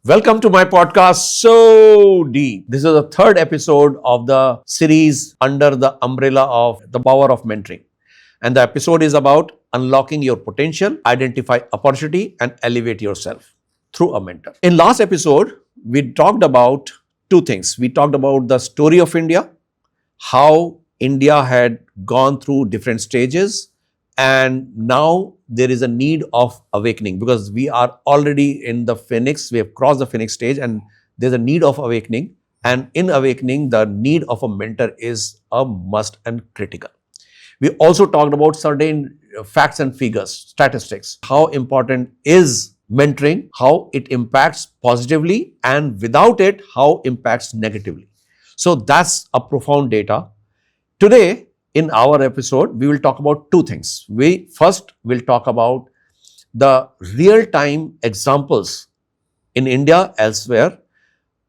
Welcome to my podcast, So Deep. This is the third episode of the series under the umbrella of the power of mentoring. And the episode is about unlocking your potential, identify opportunity, and elevate yourself through a mentor. In last episode, we talked about two things. We talked about the story of India, how India had gone through different stages, and now there is a need of awakening because we are already in the phoenix, we have crossed the phoenix stage and there's a need of awakening. And in awakening, the need of a mentor is a must and critical. We also talked about certain facts and figures, statistics, how important is mentoring, how it impacts positively, and without it, how impacts negatively. So that's a profound data. Today, in our episode, we will talk about two things. We first will talk about the real-time examples in India, elsewhere,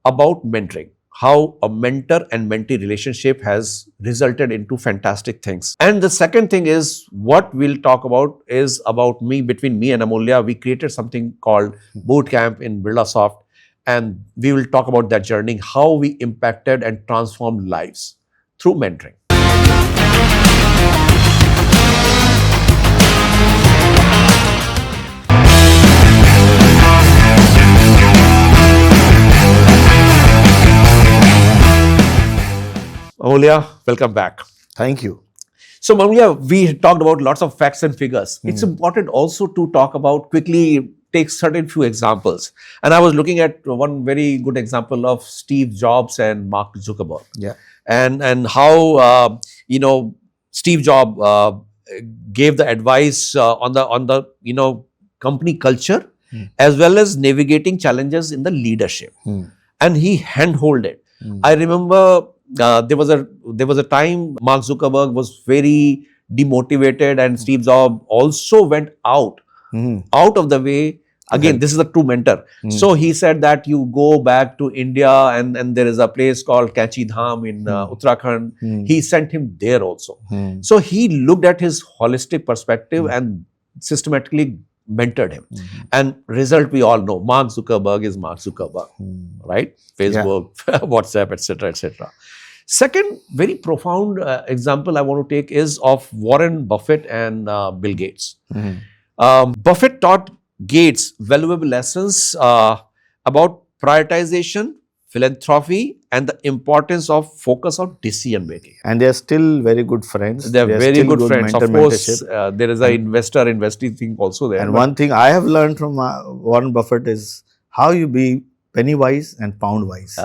about mentoring, how a mentor and mentee relationship has resulted into fantastic things. And the second thing is, what we'll talk about is about between me and Amulya, we created something called BootCamp in Birlasoft, and we will talk about that journey, how we impacted and transformed lives through mentoring. Amulya, welcome back. Thank you. So, Amulya, we talked about lots of facts and figures. It's important also to talk about, quickly take certain few examples. And I was looking at one very good example of Steve Jobs and Mark Zuckerberg. Yeah. And how, Steve Jobs gave the advice on the company culture as well as navigating challenges in the leadership. And he handhold it. I remember there was a time Mark Zuckerberg was very demotivated and Steve Jobs also went out of the way. Again, this is a true mentor. So he said that you go back to India and there is a place called Kachi Dham in Uttarakhand. He sent him there also. So he looked at his holistic perspective and systematically mentored him. And result we all know, Mark Zuckerberg is Mark Zuckerberg, right? Facebook, WhatsApp, etc., etc. Second, very profound example I want to take is of Warren Buffett and Bill Gates. Buffett taught Gates valuable lessons about prioritization, philanthropy, and the importance of focus on decision making. And they are still very good friends. They are very good friends. Of course, there is an investor-investee thing also there. And one thing I have learned from Warren Buffett is how you be penny wise and pound wise.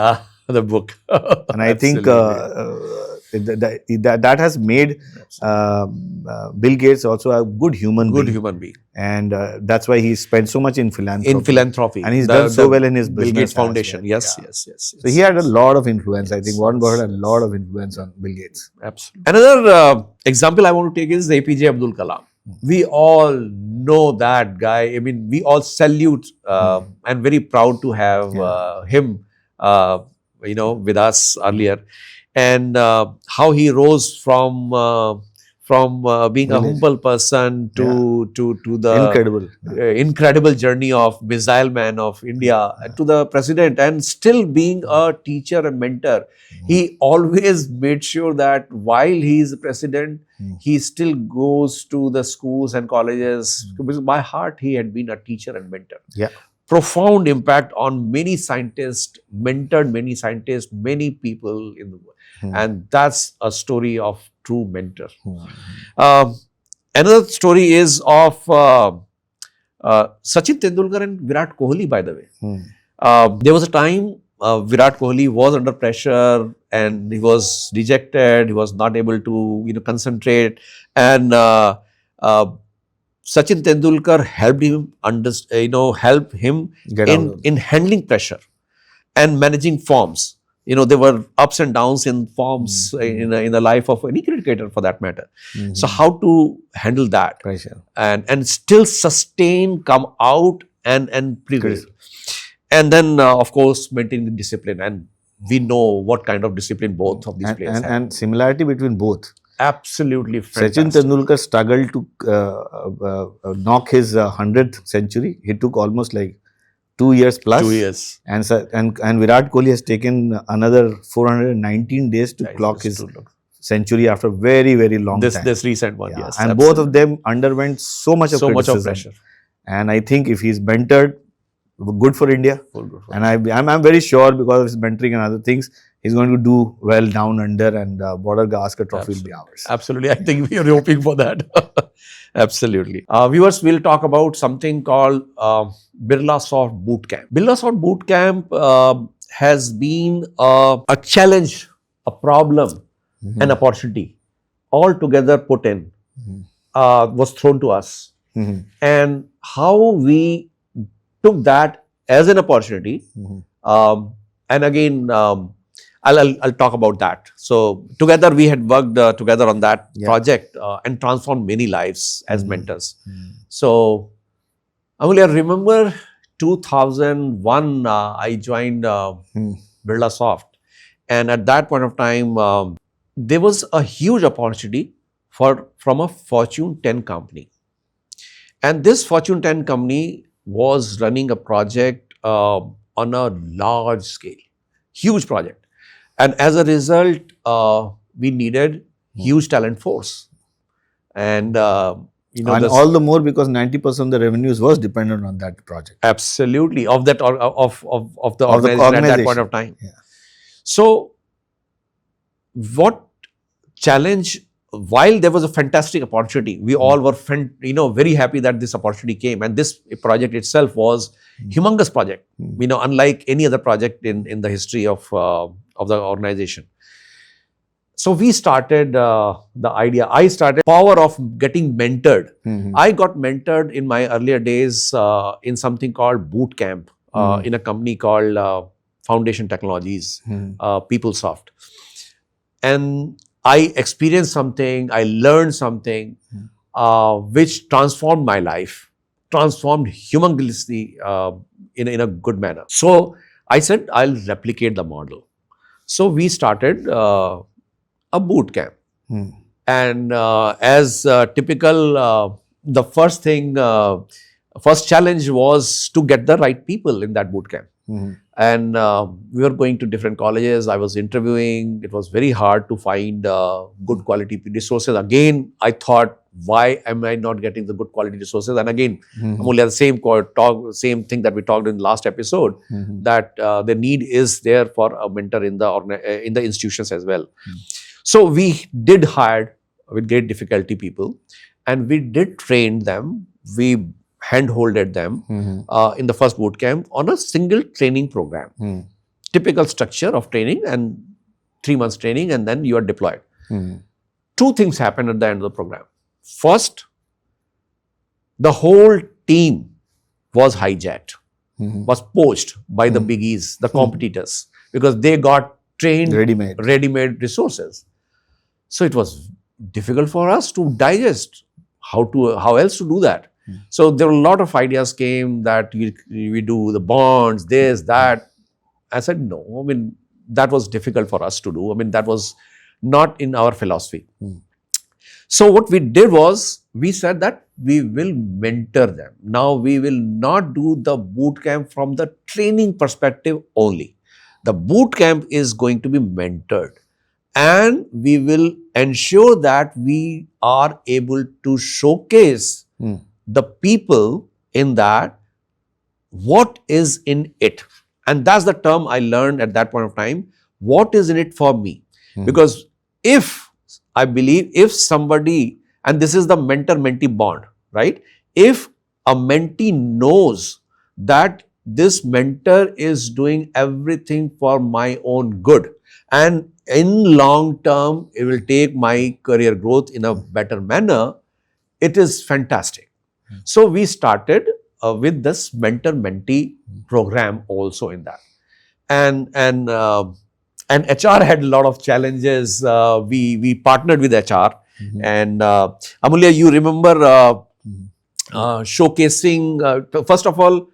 The book. And I think that has made Bill Gates also a good human being. And that's why he spent so much in philanthropy. And he's done so well in his business. Bill Gates Foundation. Well. Yes. So he had a lot of influence. I think Warren Buffett had a lot of influence on Bill Gates. Absolutely. Another example I want to take is APJ Abdul Kalam. We all know that guy. I mean, we all salute and very proud to have him with us earlier, and how he rose from being a humble person to the incredible journey of missile man of India to the president, and still being a teacher and mentor. He always made sure that while he is president, he still goes to the schools and colleges. Because by heart, he had been a teacher and mentor. Yeah. Profound impact on many scientists, mentored many scientists, many people in the world. And that's a story of true mentor. Another story is of Sachin Tendulkar and Virat Kohli, by the way. There was a time Virat Kohli was under pressure and he was dejected, he was not able to concentrate, and Sachin Tendulkar helped him in handling pressure and managing forms. There were ups and downs in forms in the life of any cricketer for that matter. So how to handle that pressure and still sustain, come out and prevail. And then of course maintaining the discipline, and we know what kind of discipline both of these players have. And similarity between both. Absolutely fantastic. Sachin Tendulkar struggled to knock his 100th century. He took almost like 2 years plus. 2 years. And Virat Kohli has taken another 419 days to clock his century after very, very long time. This recent one, yes. And both of them underwent so much of pressure. And I think if he's mentored, good for India. And I'm very sure because of his mentoring and other things, he's going to do well down under, and Border Gavaskar Trophy will be ours. Absolutely. I think we are hoping for that. Absolutely. Viewers, we'll talk about something called Birlasoft BootCamp. Birlasoft BootCamp has been a challenge, a problem, an opportunity all together put in, was thrown to us. And how we took that as an opportunity. And again, I'll talk about that. So together we had worked together on that project and transformed many lives as mentors. So Amulya, remember 2001, I joined Birlasoft, and at that point of time, there was a huge opportunity from a Fortune 10 company. And this Fortune 10 company was running a project on a large scale, huge project. And as a result, we needed huge talent force. And and all the more because 90% of the revenues was dependent on that project. Absolutely, of the organization at that point of time. Yeah. So, what challenge? While there was a fantastic opportunity, we all were very happy that this opportunity came, and this project itself was humongous project. Unlike any other project in the history of the organization. So we started the idea. I started power of getting mentored. I got mentored in my earlier days in something called BootCamp in a company called Foundation Technologies, PeopleSoft. And I experienced something, I learned something which transformed my life, transformed humongously in a good manner. So I said, I'll replicate the model. So we started a boot camp. And as typical, the first challenge was to get the right people in that boot camp. And we were going to different colleges. I was interviewing. It was very hard to find good quality resources. Again, I thought, why am I not getting the good quality resources? And again, Amulya, the same thing that we talked in the last episode, that the need is there for a mentor in the institutions as well. So we did hire with great difficulty people, and we did train them. We hand-holded them in the first boot camp on a single training program. Typical structure of training, and 3 months training, and then you are deployed. Two things happened at the end of the program. First, the whole team was hijacked, was poached by the biggies, the competitors, because they got trained ready-made resources. So it was difficult for us to digest how else to do that. So there were a lot of ideas came that we do the bonds, this, that. I said, no, I mean, that was difficult for us to do. I mean, that was not in our philosophy. So what we did was, we said that we will mentor them. Now we will not do the boot camp from the training perspective only. The boot camp is going to be mentored. And we will ensure that we are able to showcase the people in that, what is in it. And that's the term I learned at that point of time. What is in it for me? Because I believe if somebody, and this is the mentor-mentee bond, right? If a mentee knows that this mentor is doing everything for my own good, and in long term, it will take my career growth in a better manner, it is fantastic. So we started with this mentor-mentee program also in that. And HR had a lot of challenges. We partnered with HR. And Amulya, you remember showcasing, first of all,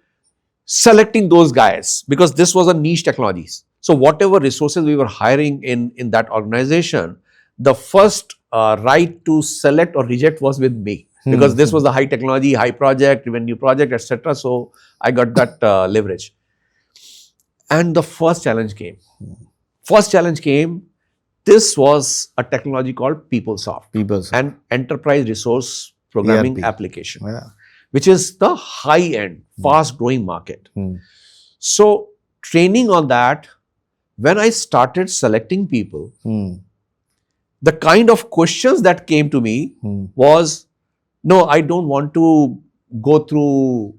selecting those guys, because this was a niche technologies. So whatever resources we were hiring in that organization, the first right to select or reject was with me. because this was the high technology, high project, even new project, etc. So I got that leverage. And the first challenge came. This was a technology called PeopleSoft. An enterprise resource programming ERP. application, Yeah. which is the high-end, fast-growing market. So training on that, when I started selecting people, the kind of questions that came to me was, no, I don't want to go through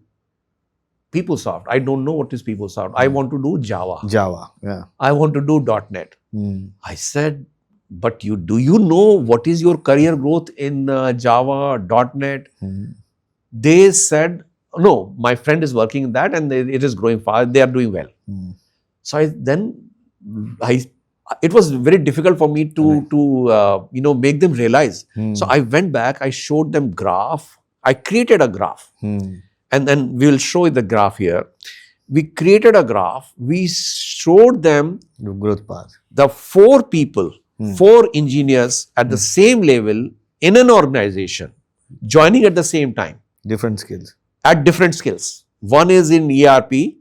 PeopleSoft. I don't know what is PeopleSoft. I want to do Java. Yeah. I want to do .NET. I said, but do you know what is your career growth in Java, .NET? They said, no, my friend is working in that and it is growing fast. They are doing well. So it was very difficult for me to make them realize. So I went back, I showed them graph. I created a graph. And then we will show the graph here. We created a graph. We showed them the growth path. The 4 people, 4 engineers at the same level in an organization, joining at the same time. Different skills. At different skills. One is in ERP,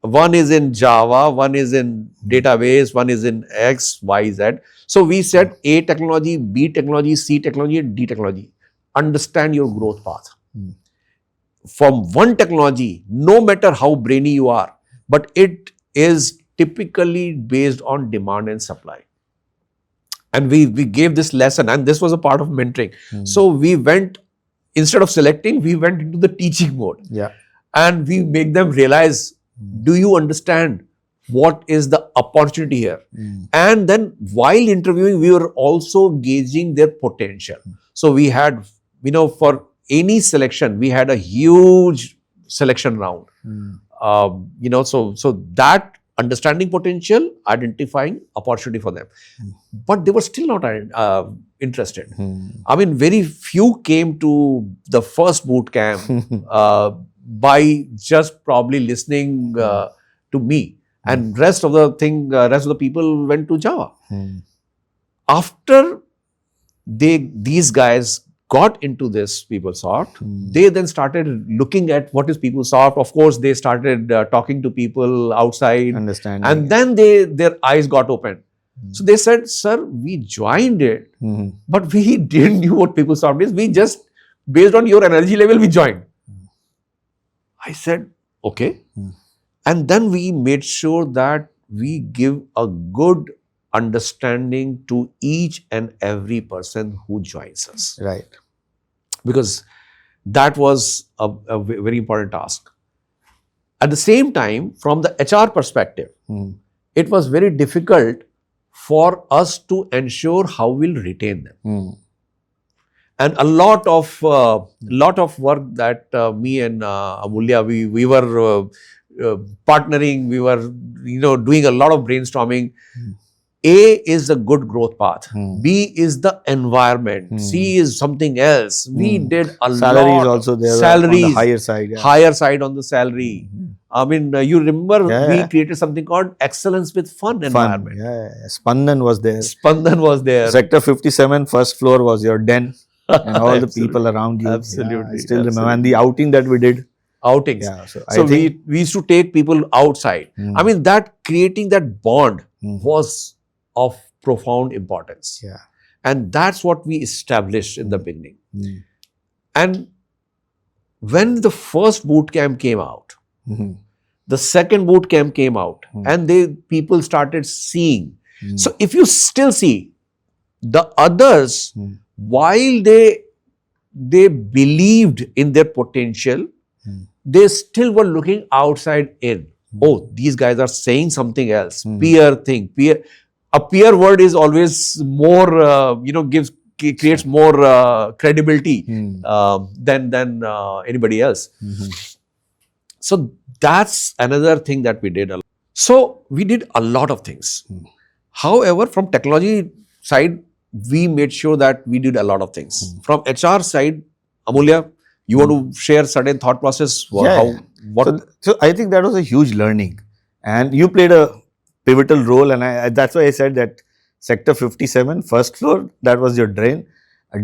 one is in Java, one is in database, one is in X, Y, Z. So we said A technology, B technology, C technology, and D technology. Understand your growth path. From one technology, no matter how brainy you are, but it is typically based on demand and supply. And we gave this lesson, and this was a part of mentoring. So we went, instead of selecting, we went into the teaching mode. Yeah. And we make them realize, do you understand what is the opportunity here? And then while interviewing, we were also gauging their potential. So we had, for any selection, we had a huge selection round. So that understanding potential, identifying opportunity for them. But they were still not interested. I mean, very few came to the first boot camp by just probably listening to me. And rest of the people went to Java. After these guys got into this PeopleSoft, they then started looking at what is PeopleSoft. Of course, they started talking to people outside. Understanding. And then their eyes got opened. So they said, sir, we joined it, but we didn't know what PeopleSoft is. We just, based on your energy level, we joined. I said, okay. And then we made sure that we give a good understanding to each and every person who joins us. Right. Because that was a very important task. At the same time, from the HR perspective, it was very difficult for us to ensure how we'll retain them. And a lot of work that me and Amulya, we were partnering, we were doing a lot of brainstorming. A is the good growth path. B is the environment. C is something else. We did a lot. Salary is also there. Salaries, on the higher side. Yeah. Higher side on the salary. I mean, you remember we created something called excellence with fun environment. Yeah. Spandan was there. Spandan was there. Sector 57, first floor was your den. And all the people around you. Absolutely. Yeah, I still remember. And the outing that we did. Outings. Yeah, so we used to take people outside. I mean, creating that bond was of profound importance. Yeah. And that's what we established in the beginning. And when the first boot camp came out, the second boot camp came out, and people started seeing. So if you still see the others, while they believed in their potential, they still were looking outside in. Oh, these guys are saying something else. Peer thing. A peer word is always more, creates more credibility than anybody else. So that's another thing that we did. So we did a lot of things. However, from technology side, we made sure that we did a lot of things. From HR side, Amulya, you want to share certain thought process? So I think that was a huge learning. And you played a pivotal role, and that's why I said that Sector 57, first floor, that was your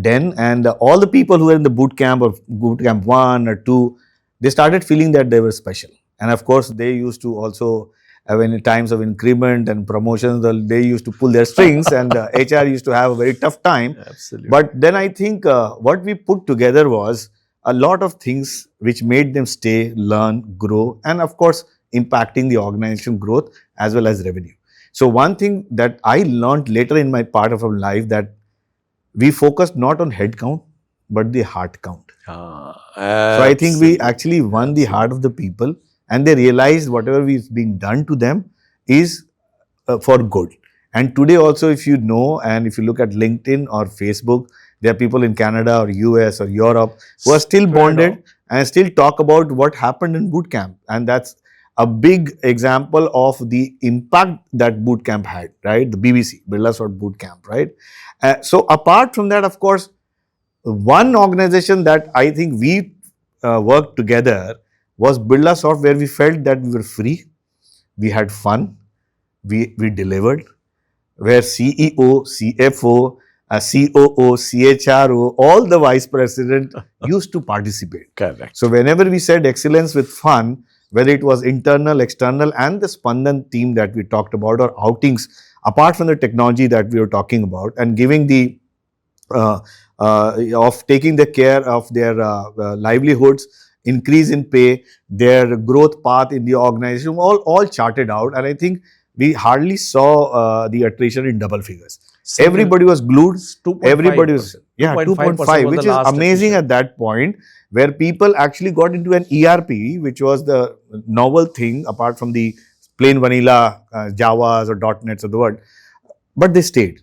den, and all the people who were in the boot camp or boot camp 1 or 2, they started feeling that they were special. And of course, they used to also, when in times of increment and promotions, they used to pull their strings, and HR used to have a very tough time. Absolutely. But then I think what we put together was a lot of things which made them stay, learn, grow, and of course, impacting the organization growth as well as revenue. So one thing that I learned later in my part of our life, that we focused not on head count, but the heart count. So I think we actually won the heart of the people, and they realized whatever is being done to them is for good. And today also, if you know, and if you look at LinkedIn or Facebook, there are people in Canada or US or Europe who are still bonded and still talk about what happened in bootcamp. And that's a big example of the impact that bootcamp had, right? The BBC, Birlasoft bootcamp, right? So apart from that, of course, one organization that I think we worked together was Birlasoft, where we felt that we were free, we had fun, we delivered, where CEO, CFO, COO, CHRO, all the vice president used to participate. Correct. So whenever we said excellence with fun, whether it was internal, external, and the Spandan team that we talked about, or outings, apart from the technology that we were talking about, and giving the of taking the care of their livelihoods, increase in pay, their growth path in the organization, all charted out. And I think we hardly saw the attrition in double figures. Everybody was glued. 2.5%. Everybody was 2.5, which is amazing at that point, where people actually got into an ERP, which was the novel thing apart from the plain vanilla Javas or .NETs of the world, but they stayed.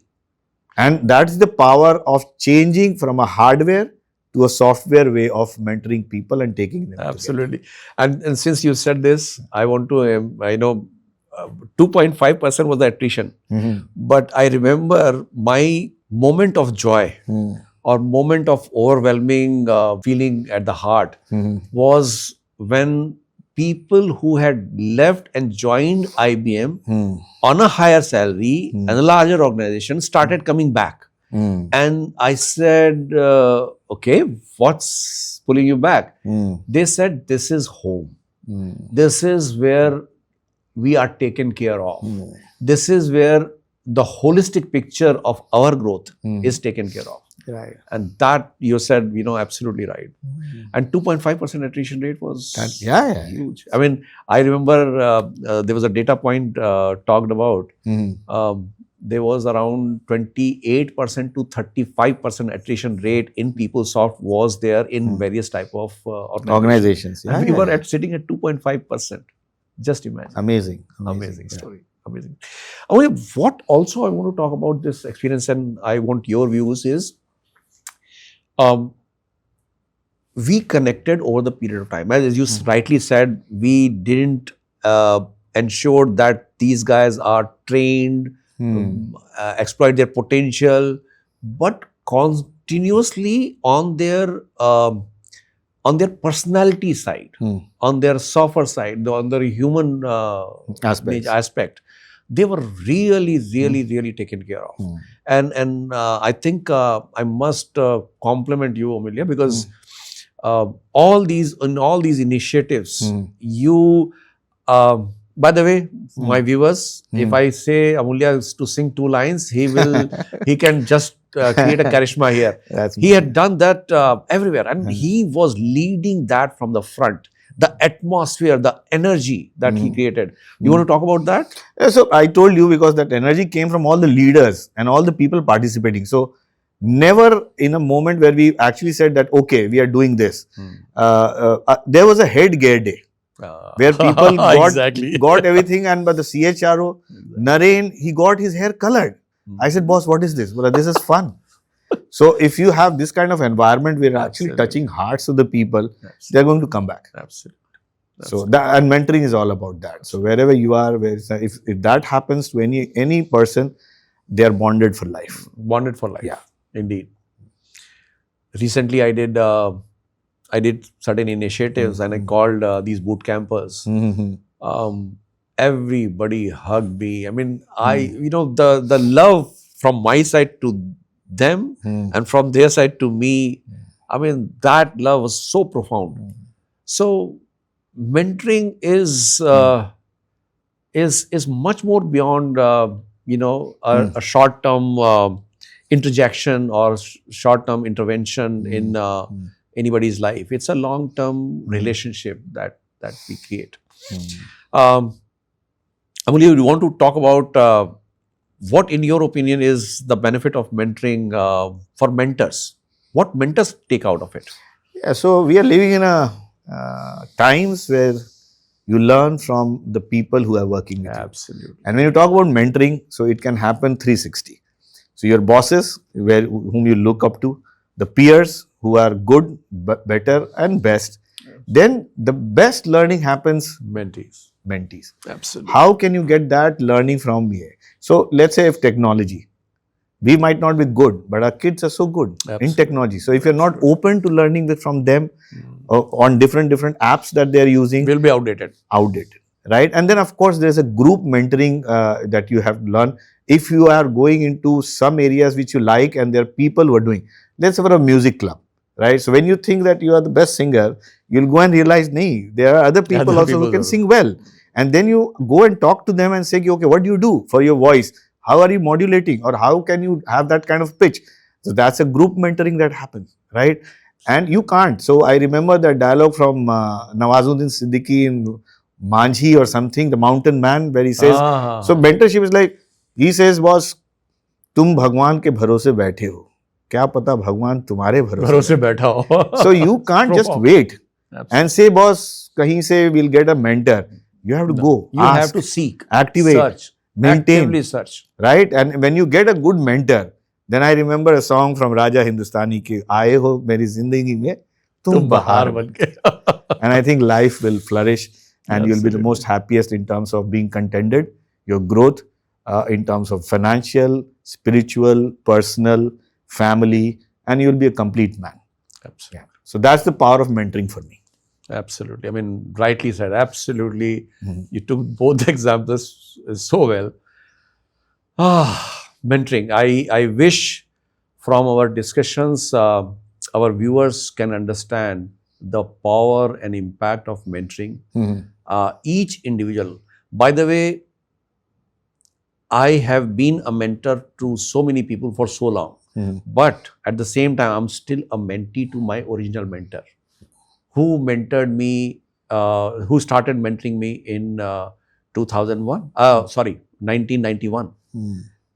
And that's the power of changing from a hardware to a software way of mentoring people and taking them. Absolutely. And since you said this, I want to, I know 2.5% was the attrition. But I remember my moment of joy or moment of overwhelming feeling at the heart was when people who had left and joined IBM on a higher salary and a larger organization started coming back. And I said, okay, what's pulling you back? They said, this is home. This is where we are taken care of. This is where the holistic picture of our growth is taken care of. Right. And that you said, absolutely right. And 2.5% attrition rate was huge. I mean, I remember there was a data point talked about. There was around 28% to 35% attrition rate in PeopleSoft was there in various type of organizations. And we were sitting at 2.5%. Just imagine. Amazing story. Amazing. What also I want to talk about this experience, and I want your views, is we connected over the period of time. As you rightly said, we didn't ensure that these guys are trained, exploit their potential, but continuously on their personality side, on their software side, on their human aspect, they were really taken care of. And I think I must compliment you, Amulya, because all these initiatives, you by the way, my viewers, if I say Amulya is to sing 2 lines, he can just create a charisma here. He had done that everywhere, and he was leading that from the front. The atmosphere, the energy that he created. You want to talk about that? So I told you, because that energy came from all the leaders and all the people participating. So never in a moment where we actually said that, okay, we are doing this. There was a head gear day. Where people got everything, and but the CHRO, Naren, he got his hair colored. I said, boss, what is this? Well, this is fun. So if you have this kind of environment where you're actually touching hearts of the people, they're going to come back. Absolutely. So that, and mentoring is all about that. So wherever you are, if that happens to any person, they are bonded for life. Bonded for life. Yeah. Indeed. Recently, I did certain initiatives and I called these boot campers. Everybody hugged me. I mean, the love from my side to them and from their side to me. I mean, that love was so profound. So mentoring is much more beyond a short term interjection or short term intervention in anybody's life. It's a long term relationship that we create. Amulya, you want to talk about what, in your opinion, is the benefit of mentoring for mentors? What mentors take out of it? Yeah, so we are living in a times where you learn from the people who are working with you. Absolutely. And when you talk about mentoring, so it can happen 360. So your bosses, whom you look up to, the peers who are good, better and best. Then the best learning happens mentees. Absolutely. How can you get that learning from here? So let's say if technology, we might not be good, but our kids are so good in technology. So if you're not open to learning from them on different apps that they're using, will be outdated, right? And then of course there's a group mentoring that you have to learn. If you are going into some areas which you like and there are people who are doing, let's say for a music club, right? So when you think that you are the best singer, you'll go and realize, nee, there are other people who can sing well. And then you go and talk to them and say, okay, what do you do for your voice? How are you modulating, or how can you have that kind of pitch? So that's a group mentoring that happens, right? And you can't. So I remember that dialogue from Nawazuddin Siddiqui in Manjhi or something, the mountain man, where he says, so mentorship is like, he says, boss, तुम भगवान के भरोसे बैठे हो, क्या पता भगवान तुम्हारे भरोसे बैठा हो. So you can't just wait and say, boss, kahin se we'll get a mentor. You have to go. You have to seek, activate, search, maintain, actively search. Right? And when you get a good mentor, then I remember a song from Raja Hindustani ki aaye ho meri zindagi mein tum bahar ban ke. And I think life will flourish and you'll be the most happiest in terms of being contented, your growth in terms of financial, spiritual, personal, family, and you'll be a complete man. Absolutely. Yeah. So that's the power of mentoring for me. Absolutely. I mean, rightly said. Absolutely. You took both the examples so well. Mentoring. I wish from our discussions, our viewers can understand the power and impact of mentoring. Each individual. By the way, I have been a mentor to so many people for so long. But at the same time, I'm still a mentee to my original mentor, who mentored me, who started mentoring me in 1991.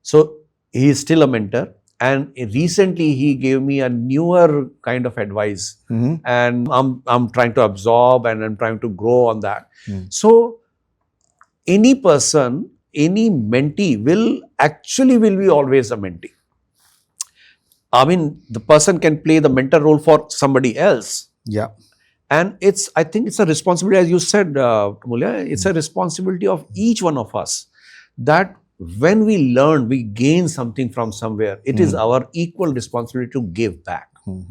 So he is still a mentor, and recently he gave me a newer kind of advice, and I'm trying to absorb and I'm trying to grow on that. So any person, any mentee will be always a mentee. I mean, the person can play the mentor role for somebody else. Yeah. And I think it's a responsibility, as you said, Amulya, it's a responsibility of each one of us that when we learn, we gain something from somewhere. It is our equal responsibility to give back, to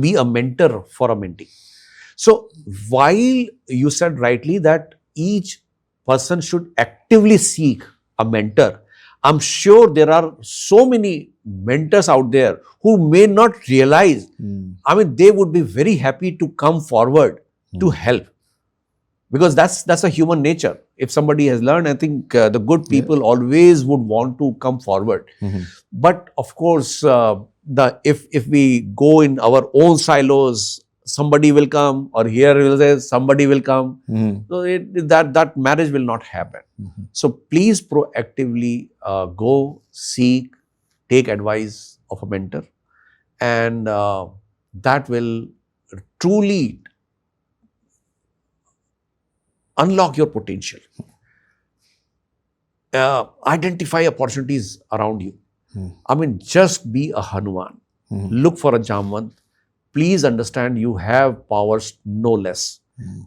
be a mentor for a mentee. So while you said rightly that each person should actively seek a mentor, I'm sure there are so many mentors out there who may not realize, I mean, they would be very happy to come forward to help, because that's a human nature. If somebody has learned, I think the good people always would want to come forward. But of course, if we go in our own silos, somebody will come, or here will say somebody will come. So that marriage will not happen. So please proactively go, seek, take advice of a mentor, and that will truly unlock your potential. Identify opportunities around you. I mean, just be a Hanuman. Look for a Jamwant. Please understand you have powers no less.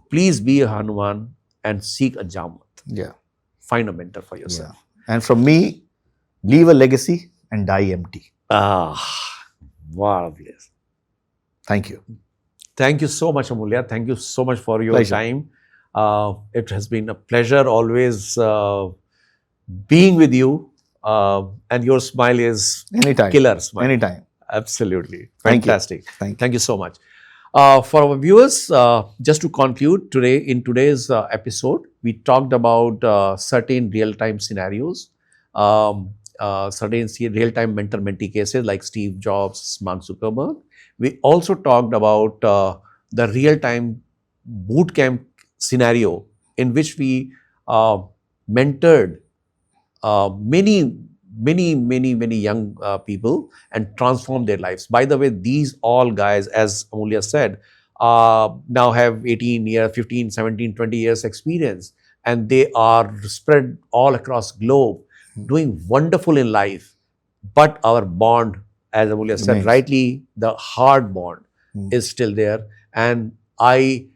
Please be a Hanuman and seek a Jamwant. Yeah. Find a mentor for yourself. Yeah. And from me, leave a legacy and die empty. Marvelous. Thank you. Thank you so much, Amulya. Thank you so much for your time. It has been a pleasure always being with you. And your smile is Anytime. killer smile. Anytime. Absolutely. Thank you. Fantastic. Thank you. Thank you so much. For our viewers, just to conclude today, in today's episode, we talked about certain real-time scenarios, certain real-time mentor-mentee cases like Steve Jobs, Mark Zuckerberg. We also talked about the real-time bootcamp scenario in which we mentored many young people and transform their lives. By the way, these all guys, as Amulya said, now have 18 years, 15, 17, 20 years experience, and they are spread all across globe, doing wonderful in life. But our bond, as Amulya said Remains. rightly, the hard bond is still there. And I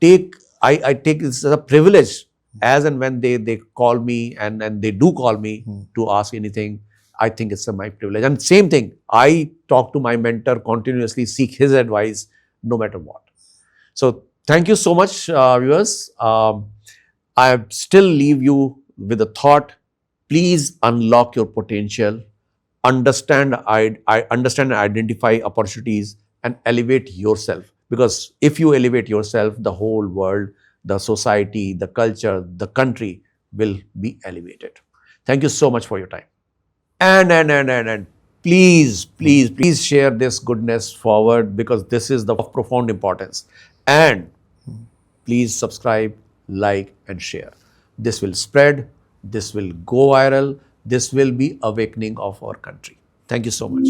take this as a privilege as and when they call me and they do call me to ask anything. I think it's my privilege. And same thing, I talk to my mentor continuously, seek his advice no matter what. So thank you so much, viewers. I still leave you with a thought. Please unlock your potential, understand and identify opportunities, and elevate yourself. Because if you elevate yourself, the whole world, the society, the culture, the country will be elevated. Thank you so much for your time. And please share this goodness forward, because this is of profound importance. And please subscribe, like, and share. This will spread, this will go viral, this will be awakening of our country. Thank you so much.